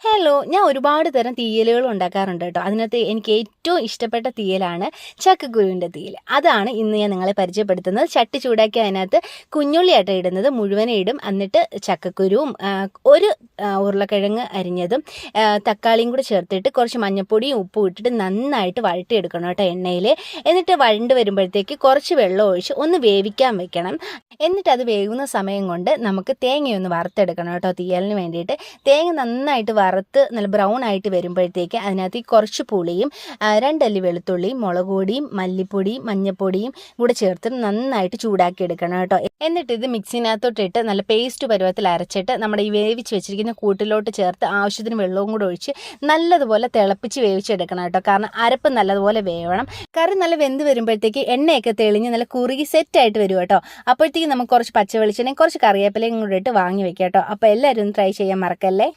Hello, ഞാൻ ഒരുപാട് തരം തീയലുകൾ ഉണ്ടാക്കാറുണ്ട് കേട്ടോ. അതിനകത്ത് എനിക്ക് ഏറ്റവും ഇഷ്ടപ്പെട്ട തീയലാണ് ചക്കക്കുരുവിൻ്റെ തീയൽ. അതാണ് ഇന്ന് ഞാൻ നിങ്ങളെ പരിചയപ്പെടുത്തുന്നത്. ചട്ടി ചൂടാക്കി അതിനകത്ത് കുഞ്ഞുള്ളിയായിട്ട് ഇടുന്നത് മുഴുവനെ ഇടും. എന്നിട്ട് ചക്കക്കുരുവും ഒരു ഉരുളക്കിഴങ്ങ് അരിഞ്ഞതും തക്കാളിയും കൂടെ ചേർത്തിട്ട് കുറച്ച് മഞ്ഞൾപ്പൊടിയും ഉപ്പും ഇട്ടിട്ട് നന്നായിട്ട് വഴട്ടിയെടുക്കണം കേട്ടോ എണ്ണയിൽ. എന്നിട്ട് വഴണ്ട് വരുമ്പോഴത്തേക്ക് കുറച്ച് വെള്ളം ഒഴിച്ച് ഒന്ന് വേവിക്കാൻ വെക്കണം. എന്നിട്ട് അത് വേകുന്ന സമയം കൊണ്ട് നമുക്ക് തേങ്ങയൊന്ന് വറുത്തെടുക്കണം കേട്ടോ തീയലിന് വേണ്ടിയിട്ട്. തേങ്ങ നന്നായിട്ട് വറുത്ത് നല്ല ബ്രൗൺ ആയിട്ട് വരുമ്പോഴത്തേക്ക് അതിനകത്ത് കുറച്ച് പുളിയും 2 അല്ലി വെളുത്തുള്ളിയും മുളക് പൊടിയും മല്ലിപ്പൊടിയും മഞ്ഞൾപ്പൊടിയും കൂടെ ചേർത്ത് നന്നായിട്ട് ചൂടാക്കി എടുക്കണം കേട്ടോ. എന്നിട്ട് ഇത് മിക്സിനകത്തോട്ടിട്ട് നല്ല പേസ്റ്റ് പരുവത്തിൽ അരച്ചിട്ട് നമ്മുടെ ഈ വേവിച്ച് വെച്ചിരിക്കുന്ന കൂട്ടിലോട്ട് ചേർത്ത് ആവശ്യത്തിന് വെള്ളവും കൂടെ ഒഴിച്ച് നല്ലതുപോലെ തിളപ്പിച്ച് വേവിച്ചെടുക്കണം കേട്ടോ. കാരണം അരപ്പ് നല്ലതുപോലെ വേവണം. കറി നല്ല വെന്ത് വരുമ്പോഴത്തേക്ക് എണ്ണയൊക്കെ തെളിഞ്ഞ് നല്ല കുറുകി സെറ്റായിട്ട് വരും കേട്ടോ. അപ്പോഴത്തേക്ക് നമുക്ക് കുറച്ച് പച്ച വെളിച്ചെണ്ണയും കുറച്ച് കറിവേപ്പിലയും കൂടെ ഇട്ട് വാങ്ങി വെക്കാം കേട്ടോ. അപ്പോൾ എല്ലാവരും ഒന്ന് ട്രൈ ചെയ്യാൻ മറക്കല്ലേ.